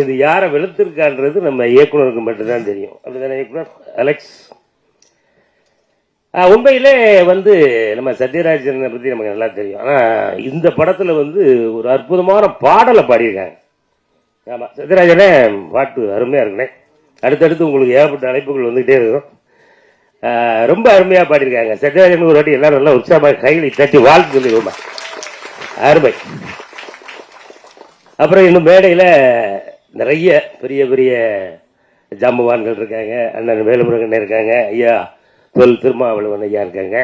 இது யாரை வெளுத்திருக்கான்றது நம்ம இயக்குனருக்கு மட்டும்தான் தெரியும். அப்படிதானே இயக்குனர் அலெக்ஸ்? உண்மையிலே நம்ம சத்யராஜனை பத்தி நமக்கு நல்லா தெரியும். ஆனா இந்த படத்துல ஒரு அற்புதமான பாடலை பாடியிருக்காங்க. ஆமா, சத்யராஜனே பாட்டு அருமையா இருக்குண்ணே. அடுத்தடுத்து உங்களுக்கு ஏகப்பட்ட அழைப்புகள் வந்துகிட்டே இருக்கும். ரொம்ப அருமையா பாடியிருக்காங்க. சத்யராஜன் ஒரு வாட்டி எல்லாரும் நல்லா உற்சாகமாக கைகளை தட்டி வாழ்த்து சொல்லிடுவோமா, அருமை. அப்புறம் இன்னும் மேடையில நிறைய பெரிய பெரிய ஜாம்பவான்கள் இருக்காங்க. அண்ணன் வேலுமுருகன் இருக்காங்க, ஐயா திருமாவளவன் ஐயா இருக்காங்க,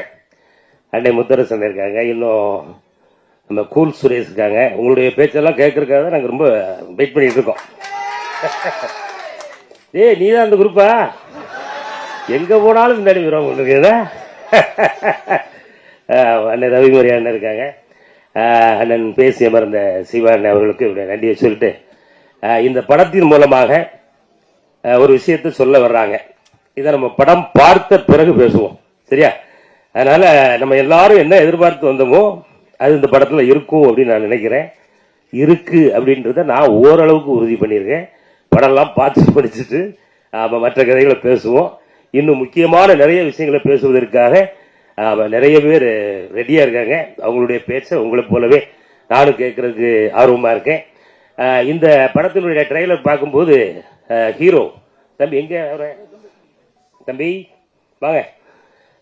அன்னை முத்தரசன் இருக்காங்க, இன்னும் நம்ம கூல் சுரேஷ் இருக்காங்க. உங்களுடைய பேச்செல்லாம் கேட்கறதுக்காக தான் நாங்கள் ரொம்ப வெயிட் பண்ணிட்டு இருக்கோம். நீ தான் அந்த குரூப்பா? எங்க போனாலும் முன்னாடி வரும் உங்களுக்கு. அண்ணன் ரவிமுறை அண்ணன் இருக்காங்க, அண்ணன் பேசி அமர்ந்த சிவான் அவர்களுக்கு நன்றியை சொல்லிட்டு இந்த படத்தின் மூலமாக ஒரு விஷயத்தை சொல்ல வர்றாங்க. இதை நம்ம படம் பார்த்த பிறகு பேசுவோம், சரியா? அதனால நம்ம எல்லாரும் என்ன எதிர்பார்த்து வந்தோமோ அது இந்த படத்துல இருக்கும் அப்படின்னு நான் நினைக்கிறேன். இருக்கு அப்படின்றத நான் ஓரளவுக்கு உறுதி பண்ணியிருக்கேன். படம்லாம் பார்த்து படிச்சுட்டு மற்ற கதைகளை பேசுவோம். இன்னும் முக்கியமான நிறைய விஷயங்களை பேசுவதற்காக நிறைய பேர் ரெடியா இருக்காங்க. அவங்களுடைய பேச்சை உங்களை போலவே நானும் கேட்கறதுக்கு ஆர்வமா இருக்கேன். இந்த படத்தினுடைய ட்ரெய்லர் பார்க்கும்போது ஹீரோ தம்பி எங்க தம்பி வாங்க.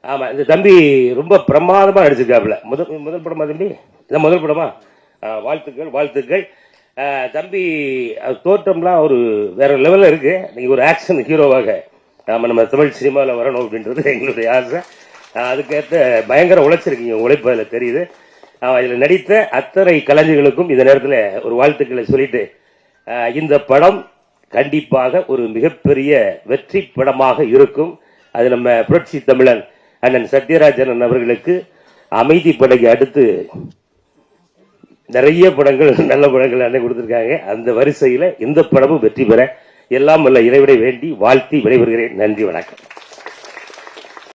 ஆமா, இந்த தம்பி ரொம்ப பிரமாதமா நடிச்சிருக்காப்ல. முதல் படமா தம்பி? இதான் முதல் படமா? வாழ்த்துக்கள் வாழ்த்துக்கள் தம்பி. தோற்றம்லாம் ஒரு வேற லெவல்ல இருக்கு. நீங்க ஒரு ஆக்ஷன் ஹீரோவாக நம்ம தமிழ் சினிமாவில் வரணும் அப்படின்றது எங்களுடைய ஆசை. அதுக்கேற்ற பயங்கர உழைச்சிருக்கீங்க, உழைப்பு அதில் தெரியுது. இதில் நடித்த அத்தனை கலைஞர்களுக்கும் இந்த நேரத்தில் ஒரு வாழ்த்துக்களை சொல்லிட்டு, இந்த படம் கண்டிப்பாக ஒரு மிகப்பெரிய வெற்றி படமாக இருக்கும். அது நம்ம புரட்சி தமிழன் அண்ணன் சத்யராஜன் அவர்களுக்கு அமைதி படைக்கு அடுத்து நிறைய படங்கள் நல்ல படங்கள் அண்ணன் கொடுத்திருக்காங்க. அந்த வரிசையில் இந்த படமும் வெற்றி பெற எல்லாம் வல்ல இறைவனை வேண்டி வாழ்த்தி விடைபெறுகிறேன். நன்றி, வணக்கம்.